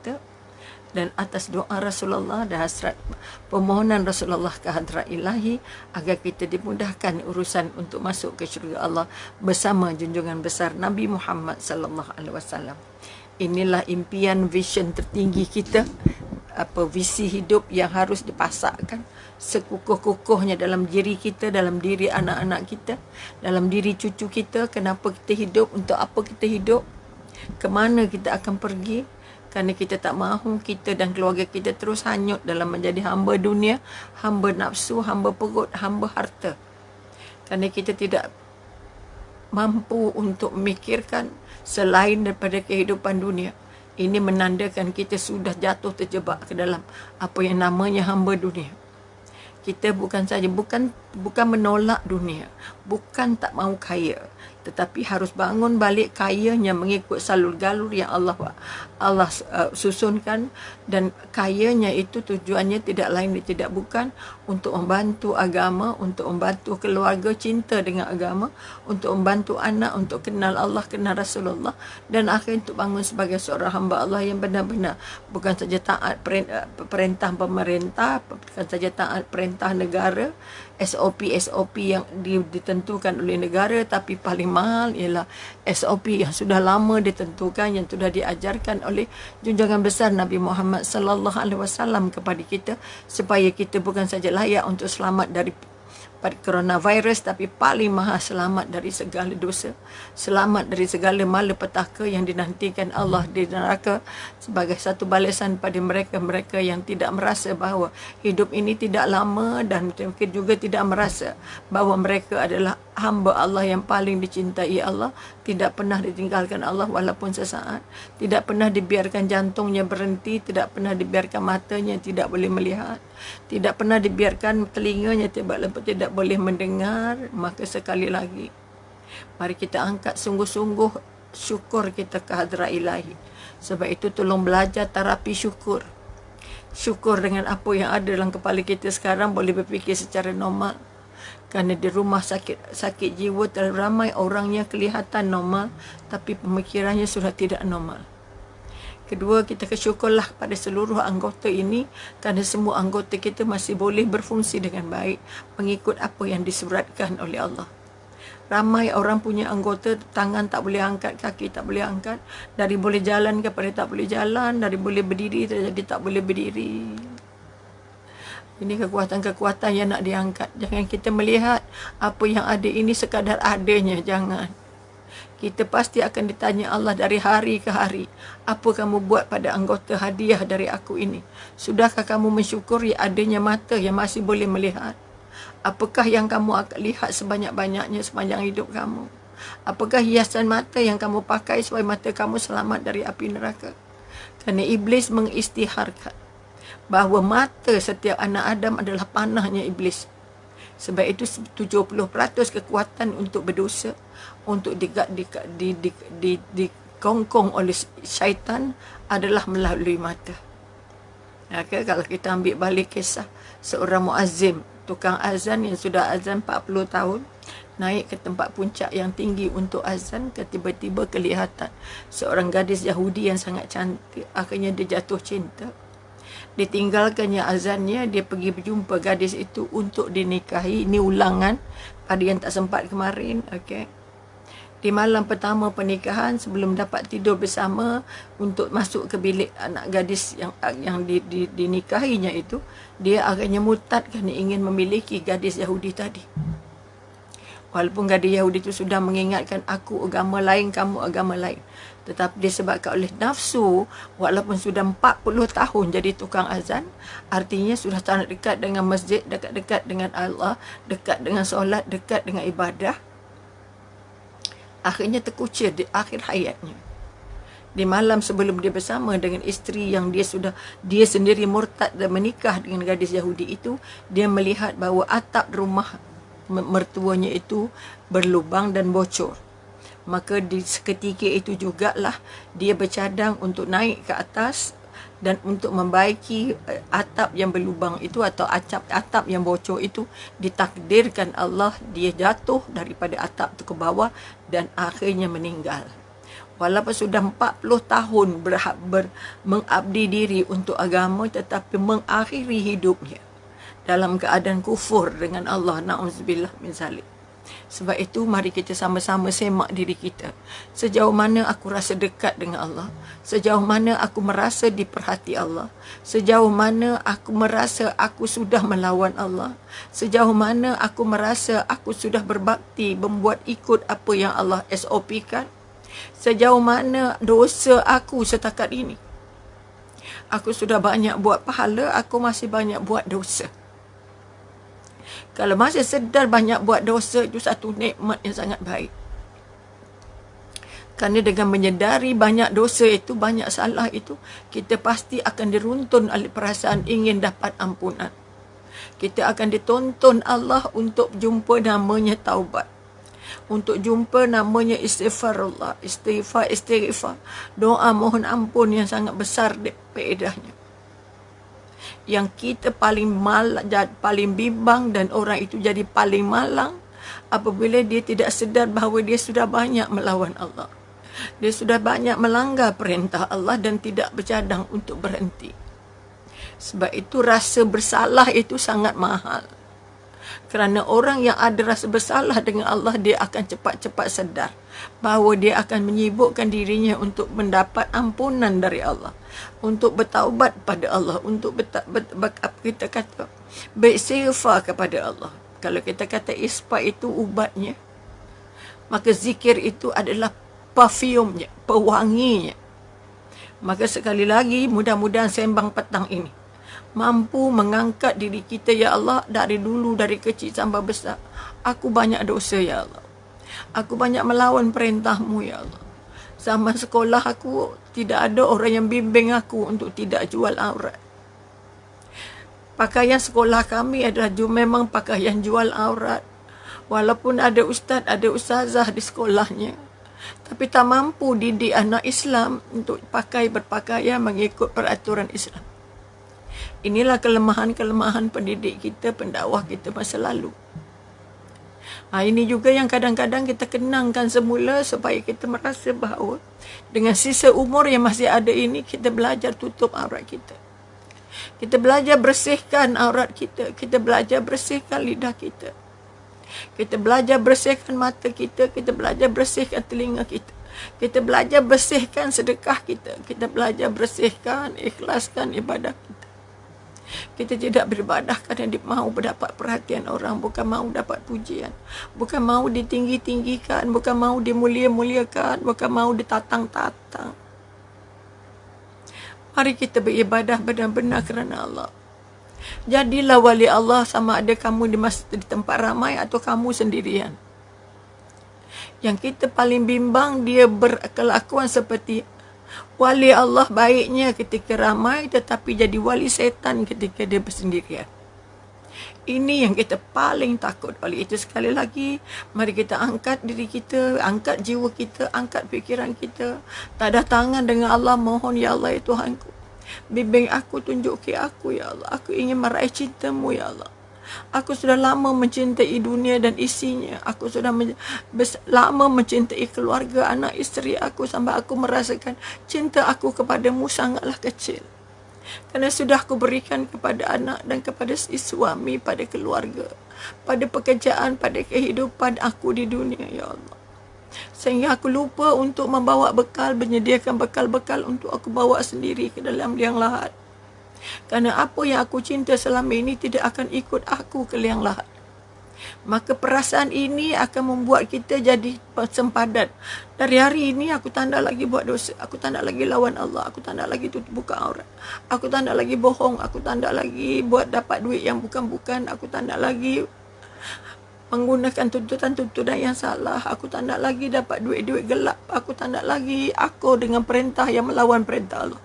kita, dan atas doa Rasulullah dan hasrat permohonan Rasulullah ke hadrat ilahi agar kita dimudahkan urusan untuk masuk ke syurga Allah bersama junjungan besar Nabi Muhammad sallallahu alaihi wasallam. Inilah impian, vision tertinggi kita, visi hidup yang harus dipasakkan sekukuh-kukuhnya dalam diri kita, dalam diri anak-anak kita, dalam diri cucu kita. Kenapa kita hidup, untuk apa kita hidup, ke mana kita akan pergi. Kerana kita tak mahu kita dan keluarga kita terus hanyut dalam menjadi hamba dunia, hamba nafsu, hamba perut, hamba harta. Kerana kita tidak mampu untuk memikirkan selain daripada kehidupan dunia. Ini menandakan kita sudah jatuh terjebak ke dalam apa yang namanya hamba dunia. Kita bukan menolak dunia, bukan tak mahu kaya, tetapi harus bangun balik kayanya mengikut salur-galur yang Allah susunkan. Dan kayanya itu tujuannya tidak lain dan tidak bukan untuk membantu agama, untuk membantu keluarga cinta dengan agama, untuk membantu anak untuk kenal Allah, kenal Rasulullah, dan akhirnya untuk bangun sebagai seorang hamba Allah yang benar-benar bukan saja taat perintah pemerintah, bukan saja taat perintah negara, SOP yang ditentukan oleh negara, tapi paling mahal ialah SOP yang sudah lama ditentukan, yang sudah diajarkan oleh junjungan besar Nabi Muhammad sallallahu alaihi wasallam kepada kita, supaya kita bukan saja layak untuk selamat dari coronavirus, tapi paling maha selamat dari segala dosa, selamat dari segala malapetaka yang dinantikan Allah di neraka, sebagai satu balasan pada mereka-mereka yang tidak merasa bahawa hidup ini tidak lama, dan mereka juga tidak merasa bahawa mereka adalah hamba Allah yang paling dicintai Allah, tidak pernah ditinggalkan Allah walaupun sesaat, tidak pernah dibiarkan jantungnya berhenti, tidak pernah dibiarkan matanya tidak boleh melihat, tidak pernah dibiarkan telinganya tidak boleh mendengar. Maka sekali lagi, mari kita angkat sungguh-sungguh syukur kita ke hadrat ilahi. Sebab itu tolong belajar terapi syukur. Syukur dengan apa yang ada dalam kepala kita sekarang, boleh berfikir secara normal. Kerana di rumah sakit jiwa terlalu ramai orangnya kelihatan normal, tapi pemikirannya sudah tidak normal. Kedua, kita bersyukurlah pada seluruh anggota ini, kerana semua anggota kita masih boleh berfungsi dengan baik mengikut apa yang disuratkan oleh Allah. Ramai orang punya anggota, tangan tak boleh angkat, kaki tak boleh angkat, dari boleh jalan kepada tak boleh jalan, dari boleh berdiri jadi tak boleh berdiri. Ini kekuatan-kekuatan yang nak diangkat. Jangan kita melihat apa yang ada ini sekadar adanya, jangan. Kita pasti akan ditanya Allah dari hari ke hari, apa kamu buat pada anggota hadiah dari aku ini? Sudahkah kamu mensyukuri adanya mata yang masih boleh melihat? Apakah yang kamu akan lihat sebanyak-banyaknya sepanjang hidup kamu? Apakah hiasan mata yang kamu pakai supaya mata kamu selamat dari api neraka? Kerana iblis mengistiharkan bahawa mata setiap anak Adam adalah panahnya iblis. Sebab itu 70% kekuatan untuk berdosa, untuk dikongkong oleh syaitan adalah melalui mata. Okay, kalau kita ambil balik kisah seorang muazzin, tukang azan yang sudah azan 40 tahun, naik ke tempat puncak yang tinggi untuk azan, tiba-tiba kelihatan seorang gadis Yahudi yang sangat cantik. Akhirnya dia jatuh cinta. Ditinggalkannya azannya, dia pergi berjumpa gadis itu untuk dinikahi. Ini ulangan pada yang tak sempat kemarin. Okay. Di malam pertama pernikahan, sebelum dapat tidur bersama untuk masuk ke bilik anak gadis yang dinikahinya itu, dia akhirnya murtad kerana ingin memiliki gadis Yahudi tadi. Walaupun gadis Yahudi itu sudah mengingatkan, aku agama lain, kamu agama lain. Tetapi disebabkan oleh nafsu, walaupun sudah 40 tahun jadi tukang azan, artinya sudah sangat dekat dengan masjid, dekat-dekat dengan Allah, dekat dengan solat, dekat dengan ibadah, akhirnya terkucil di akhir hayatnya. Di malam sebelum dia bersama dengan isteri yang dia sendiri murtad dan menikah dengan gadis Yahudi itu, dia melihat bahawa atap rumah mertuanya itu berlubang dan bocor. Maka di seketika itu jugalah dia bercadang untuk naik ke atas dan untuk membaiki atap yang berlubang itu, atau atap yang bocor itu. Ditakdirkan Allah dia jatuh daripada atap itu ke bawah dan akhirnya meninggal. Walaupun sudah 40 tahun mengabdi diri untuk agama, tetapi mengakhiri hidupnya dalam keadaan kufur dengan Allah. Na'udzubillah min zalik. Sebab itu mari kita sama-sama semak diri kita. Sejauh mana aku rasa dekat dengan Allah, sejauh mana aku merasa diperhati Allah, sejauh mana aku merasa aku sudah melawan Allah, sejauh mana aku merasa aku sudah berbakti membuat ikut apa yang Allah SOP-kan, sejauh mana dosa aku setakat ini. Aku sudah banyak buat pahala, aku masih banyak buat dosa. Kalau masih sedar banyak buat dosa, itu satu nikmat yang sangat baik. Kerana dengan menyedari banyak dosa itu, banyak salah itu, kita pasti akan diruntun oleh perasaan ingin dapat ampunan. Kita akan dituntun Allah untuk jumpa namanya taubat. Untuk jumpa namanya istighfarullah, istighfar. Doa mohon ampun yang sangat besar faedahnya. Yang kita paling bimbang dan orang itu jadi paling malang apabila dia tidak sedar bahawa dia sudah banyak melawan Allah. Dia sudah banyak melanggar perintah Allah dan tidak bercadang untuk berhenti. Sebab itu rasa bersalah itu sangat mahal. Kerana orang yang ada rasa bersalah dengan Allah, dia akan cepat-cepat sedar bahawa dia akan menyibukkan dirinya untuk mendapat ampunan dari Allah, untuk bertaubat pada Allah, untuk kita kata beristighfar kepada Allah. Kalau kita kata ispa itu ubatnya, maka zikir itu adalah parfumnya, pewanginya. Maka sekali lagi, mudah-mudahan sembang petang ini mampu mengangkat diri kita, ya Allah, dari dulu, dari kecil sampai besar. Aku banyak dosa, ya Allah. Aku banyak melawan perintah-Mu, ya Allah. Zaman sekolah aku, tidak ada orang yang bimbing aku untuk tidak jual aurat. Pakaian sekolah kami adalah memang pakaian jual aurat. Walaupun ada ustaz, ada ustazah di sekolahnya, tapi tak mampu didik anak Islam untuk berpakaian mengikut peraturan Islam. Inilah kelemahan-kelemahan pendidik kita, pendakwah kita masa lalu. Ini juga yang kadang-kadang kita kenangkan semula supaya kita merasa bahawa dengan sisa umur yang masih ada ini, kita belajar tutup aurat kita. Kita belajar bersihkan aurat kita. Kita belajar bersihkan lidah kita. Kita belajar bersihkan mata kita. Kita belajar bersihkan telinga kita. Kita belajar bersihkan sedekah kita. Kita belajar bersihkan, ikhlaskan ibadah kita. Kita tidak beribadah kerana mahu mendapat perhatian orang, bukan mahu dapat pujian, bukan mahu ditinggi-tinggikan, bukan mahu dimulia-muliakan, bukan mahu ditatang-tatang. Mari kita beribadah benar-benar kerana Allah. Jadilah wali Allah, sama ada kamu di tempat ramai atau kamu sendirian. Yang kita paling bimbang, dia berkelakuan seperti wali Allah baiknya ketika ramai, tetapi jadi wali setan ketika dia bersendirian. Ini yang kita paling takut. Oleh itu sekali lagi, mari kita angkat diri kita, angkat jiwa kita, angkat fikiran kita. Tadah tangan dengan Allah, mohon, ya Allah, ya Tuhanku, bimbing aku, tunjuki aku, ya Allah. Aku ingin meraih cinta-Mu, ya Allah. Aku sudah lama mencintai dunia dan isinya. Aku sudah lama mencintai keluarga, anak isteri aku, sampai aku merasakan cinta aku kepadamu sangatlah kecil. Kerana sudah aku berikan kepada anak dan kepada suami, pada keluarga, pada pekerjaan, pada kehidupan aku di dunia, ya Allah. Sehingga aku lupa untuk membawa bekal, menyediakan bekal-bekal untuk aku bawa sendiri ke dalam liang lahat. Kerana apa yang aku cinta selama ini tidak akan ikut aku ke liang lahat. Maka perasaan ini akan membuat kita jadi sempadan. Dari hari ini aku tak nak lagi buat dosa. Aku tak nak lagi lawan Allah. Aku tak nak lagi buka aurat. Aku tak nak lagi bohong. Aku tak nak lagi buat dapat duit yang bukan-bukan. Aku tak nak lagi menggunakan tuntutan-tuntutan yang salah. Aku tak nak lagi dapat duit-duit gelap. Aku tak nak lagi aku dengan perintah yang melawan perintah Allah.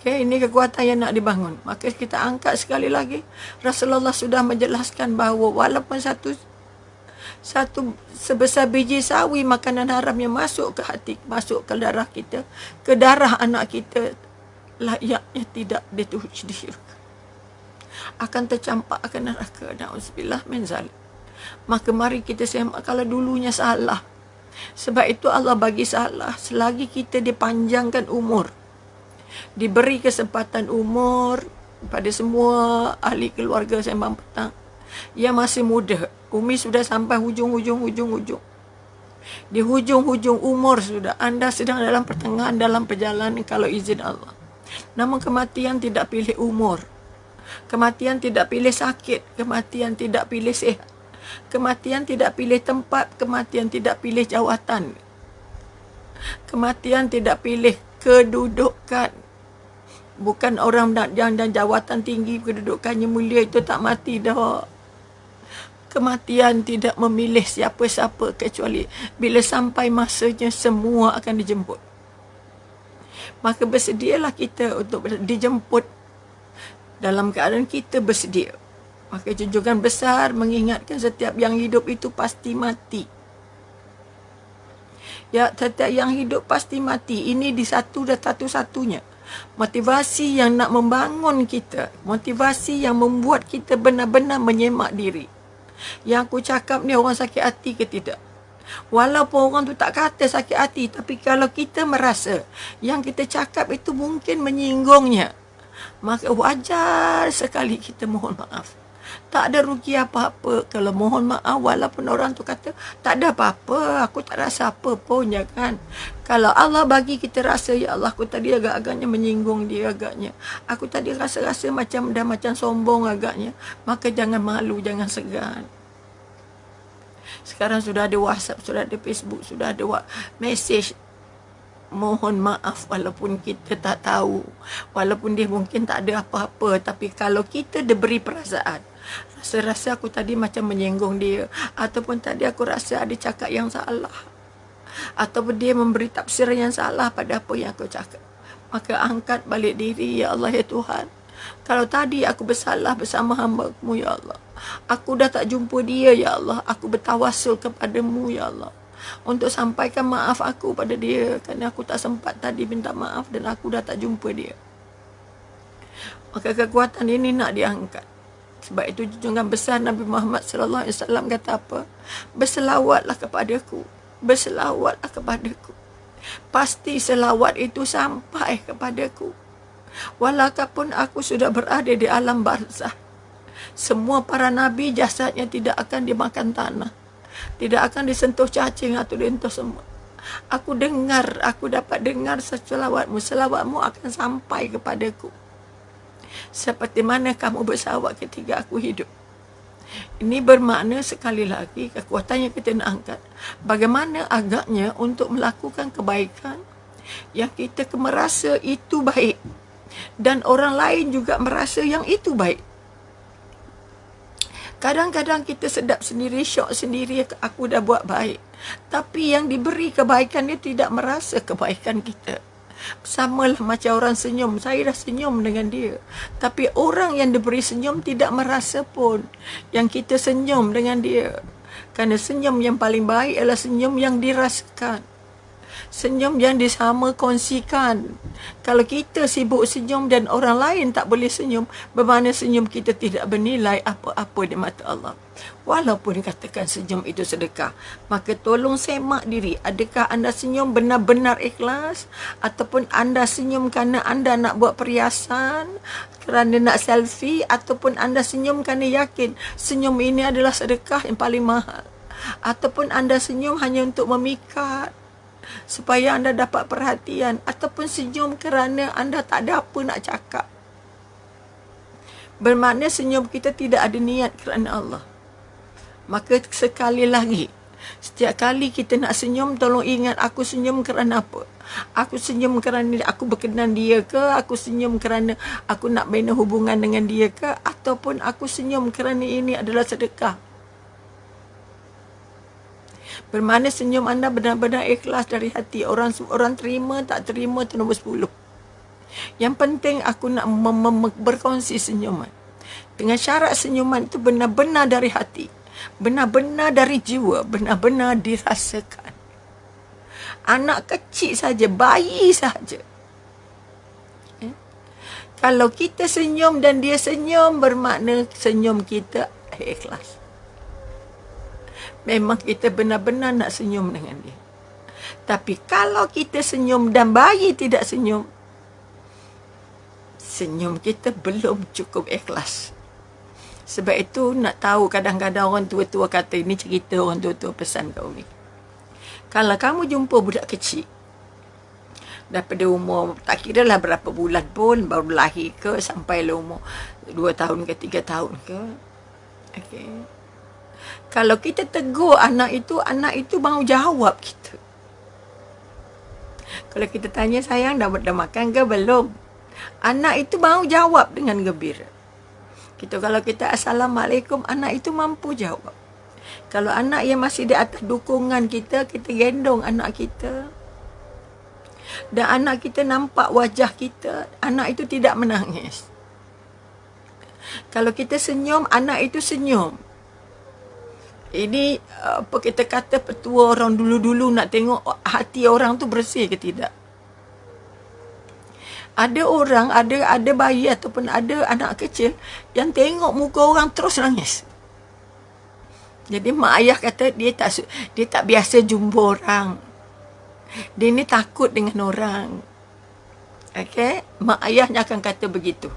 Okay, ini kekuatan yang nak dibangun. Maka kita angkat sekali lagi. Rasulullah sudah menjelaskan bahawa walaupun satu sebesar biji sawi makanan haram yang masuk ke hati, masuk ke darah kita, ke darah anak kita, layaknya tidak disyirkan, akan tercampak ke neraka. Na'udzubillah min zalik. Maka mari kita semak, kalau dulunya salah, Sebab itu Allah bagi salah selagi kita dipanjangkan umur, diberi kesempatan umur pada semua ahli keluarga Sembang Petang yang masih muda. Umi sudah sampai hujung. Di hujung umur sudah. Anda sedang dalam pertengahan dalam perjalanan kalau izin Allah. Namun kematian tidak pilih umur. Kematian tidak pilih sakit. Kematian tidak pilih sihat. Kematian tidak pilih tempat. Kematian tidak pilih jawatan. Kematian tidak pilih kedudukan. Bukan orang dan jawatan tinggi, kedudukannya mulia itu tak mati dah. Kematian tidak memilih siapa-siapa kecuali bila sampai masanya semua akan dijemput. Maka bersedialah kita untuk dijemput dalam keadaan kita bersedia. Maka junjungan besar mengingatkan setiap yang hidup itu pasti mati. Ya, setiap yang hidup pasti mati. Ini di satu-satunya. Motivasi yang nak membangun kita. Motivasi yang membuat kita benar-benar menyemak diri. Yang aku cakap ni orang sakit hati ke tidak? Walaupun orang tu tak kata sakit hati, tapi kalau kita merasa yang kita cakap itu mungkin menyinggungnya, maka wajar sekali kita mohon maaf. Tak ada rugi apa-apa kalau mohon maaf, walaupun orang tu kata tak ada apa-apa, aku tak rasa apa pun, ya kan. Kalau Allah bagi kita rasa, ya Allah, aku tadi agak-agaknya menyinggung dia agaknya, aku tadi rasa-rasa macam sombong agaknya, maka jangan malu, jangan segan. Sekarang sudah ada WhatsApp, sudah ada Facebook, sudah ada message. Mohon maaf walaupun kita tak tahu, walaupun dia mungkin tak ada apa-apa, tapi kalau kita diberi perasaan, rasa-rasa aku tadi macam menyinggung dia, ataupun tadi aku rasa ada cakap yang salah, ataupun dia memberi tafsir yang salah pada apa yang aku cakap, maka angkat balik diri, ya Allah, ya Tuhan. Kalau tadi aku bersalah bersama hamba-Mu, ya Allah, aku dah tak jumpa dia, ya Allah, aku bertawassul kepada-Mu, ya Allah, untuk sampaikan maaf aku pada dia, kerana aku tak sempat tadi minta maaf dan aku dah tak jumpa dia. Maka kekuatan ini nak diangkat. Sebab itu junjungan besar Nabi Muhammad sallallahu alaihi wasallam kata apa? Berselawatlah kepadaku. Berselawatlah kepadaku. Pasti selawat itu sampai kepadaku. Walaupun aku sudah berada di alam barzah. Semua para nabi jasadnya tidak akan dimakan tanah. Tidak akan disentuh cacing atau disentuh semut. Aku dapat dengar selawatmu. Selawatmu akan sampai kepadaku. Seperti mana kamu berselawat ketika aku hidup. Ini bermakna sekali lagi kekuatan yang kita nak angkat. Bagaimana agaknya untuk melakukan kebaikan yang kita merasa itu baik. Dan orang lain juga merasa yang itu baik. Kadang-kadang kita sedap sendiri, syok sendiri, aku dah buat baik. Tapi yang diberi kebaikan dia tidak merasa kebaikan kita. Samalah macam orang senyum. Saya dah senyum dengan dia. Tapi orang yang diberi senyum tidak merasa pun yang kita senyum dengan dia. Kerana senyum yang paling baik adalah senyum yang dirasakan. Senyum yang disama kongsikan. Kalau kita sibuk senyum dan orang lain tak boleh senyum, bermakna senyum kita tidak bernilai apa-apa di mata Allah. Walaupun katakan senyum itu sedekah, maka tolong semak diri. Adakah anda senyum benar-benar ikhlas? Ataupun anda senyum kerana anda nak buat perhiasan, kerana nak selfie? Ataupun anda senyum kerana yakin senyum ini adalah sedekah yang paling mahal? Ataupun anda senyum hanya untuk memikat supaya anda dapat perhatian, ataupun senyum kerana anda tak ada apa nak cakap? Bermakna senyum kita tidak ada niat kerana Allah. Maka sekali lagi, setiap kali kita nak senyum, tolong ingat, aku senyum kerana apa? Aku senyum kerana aku berkenan dia ke? Aku senyum kerana aku nak bina hubungan dengan dia ke? Ataupun aku senyum kerana ini adalah sedekah? Bermakna senyum anda benar-benar ikhlas dari hati. Orang terima tak terima itu nombor 10. Yang penting aku nak berkongsi senyuman. Dengan syarat senyuman itu benar-benar dari hati. Benar-benar dari jiwa. Benar-benar dirasakan. Anak kecil saja, bayi saja. Kalau kita senyum dan dia senyum, bermakna senyum kita ikhlas. Memang kita benar-benar nak senyum dengan dia. Tapi kalau kita senyum dan bayi tidak senyum, senyum kita belum cukup ikhlas. Sebab itu nak tahu, kadang-kadang orang tua-tua kata, ini cerita orang tua-tua pesan kat Umi. Kalau kamu jumpa budak kecil, daripada umur, tak kira lah berapa bulan pun, baru lahir ke, sampai lah umur 2 tahun ke 3 tahun ke. Okay. Kalau kita tegur anak itu mau jawab kita. Kalau kita tanya, sayang dah makan ke belum? Anak itu mau jawab dengan gembira. Kalau kita Assalamualaikum, anak itu mampu jawab. Kalau anak yang masih di atas dukungan kita gendong anak kita. Dan anak kita nampak wajah kita, anak itu tidak menangis. Kalau kita senyum, anak itu senyum. Ini apa kita kata, petua orang dulu-dulu nak tengok hati orang tu bersih ke tidak. Ada orang, ada bayi ataupun ada anak kecil yang tengok muka orang terus nangis. Jadi mak ayah kata dia tak biasa jumpa orang. Dia ni takut dengan orang. Okay? Mak ayahnya akan kata begitu.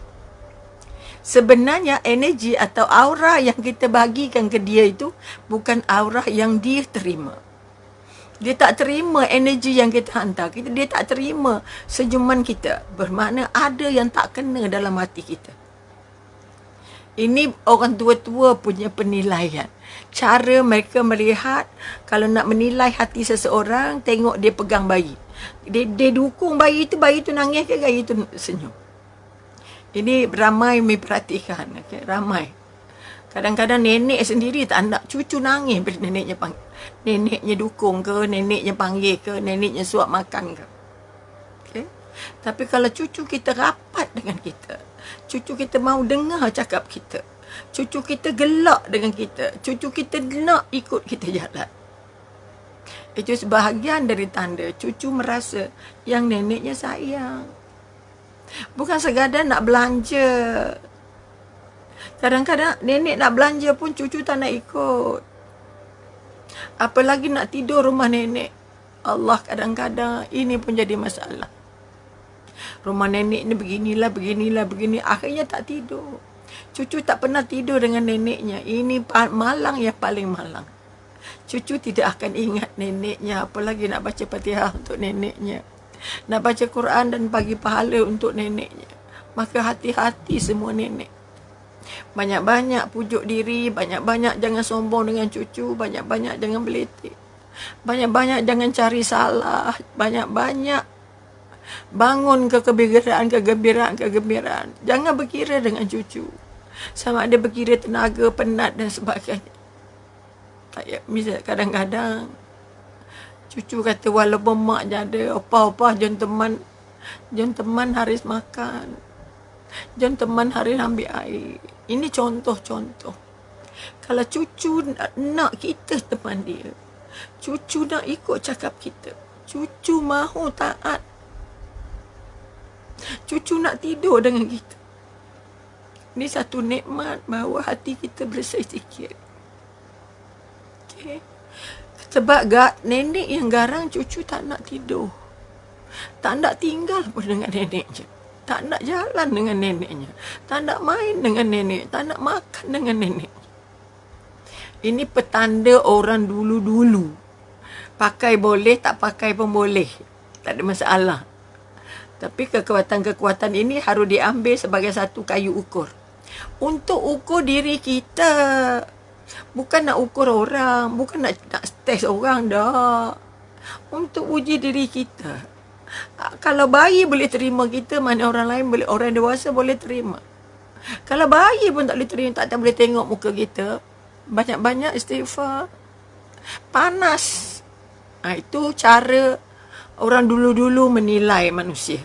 Sebenarnya energi atau aura yang kita bagikan ke dia itu bukan aura yang dia terima. Dia tak terima energi yang kita hantar. Dia tak terima senyuman kita. Bermakna ada yang tak kena dalam hati kita. Ini orang tua-tua punya penilaian. Cara mereka melihat, kalau nak menilai hati seseorang, tengok dia pegang bayi. Dia dukung bayi tu nangis ke bayi tu senyum. Ini ramai memperhatikan. Okay? Ramai. Kadang-kadang nenek sendiri tak nak cucu nangis bila neneknya panggil. Neneknya dukung ke, neneknya panggil ke, neneknya suap makan ke. Okay? Tapi kalau cucu kita rapat dengan kita, cucu kita mau dengar cakap kita, cucu kita gelak dengan kita, cucu kita nak ikut kita jalan, itu sebahagian dari tanda cucu merasa yang neneknya sayang. Bukan sekadar nak belanja. Kadang-kadang nenek nak belanja pun cucu tak nak ikut. Apalagi nak tidur rumah nenek. Allah, kadang-kadang ini pun jadi masalah. Rumah nenek ni begini. Akhirnya tak tidur. Cucu tak pernah tidur dengan neneknya. Ini malang yang paling malang. Cucu tidak akan ingat neneknya. Apalagi nak baca Fatihah untuk neneknya. Nak baca Quran dan bagi pahala untuk neneknya. Maka hati-hati semua nenek. Banyak-banyak pujuk diri, banyak-banyak jangan sombong dengan cucu, banyak-banyak jangan beletik, banyak-banyak jangan cari salah, banyak-banyak bangun kegembiraan. Jangan berkira dengan cucu. Sama ada berkira tenaga, penat dan sebagainya. Misal kadang-kadang cucu kata, walaupun mak ada, opah-opah jom teman haris makan, jom teman haris ambil air. Ini contoh-contoh. Kalau cucu nak kita teman dia, cucu nak ikut cakap kita, cucu mahu taat, cucu nak tidur dengan kita. Ini satu nikmat bahawa hati kita bersih sikit. Okay. Sebab nenek yang garang, cucu tak nak tidur. Tak nak tinggal pun dengan neneknya. Tak nak jalan dengan neneknya. Tak nak main dengan nenek. Tak nak makan dengan nenek. Ini petanda orang dulu-dulu. Pakai boleh, tak pakai pun boleh. Tak ada masalah. Tapi kekuatan-kekuatan ini harus diambil sebagai satu kayu ukur. Untuk ukur diri kita. Bukan nak ukur orang. Bukan nak test orang dah. Untuk uji diri kita. Kalau bayi boleh terima kita, mana orang lain boleh, orang dewasa boleh terima. Kalau bayi pun tak boleh terima, tak boleh tengok muka kita, banyak-banyak istighfar. Panas. Itu cara orang dulu-dulu menilai manusia.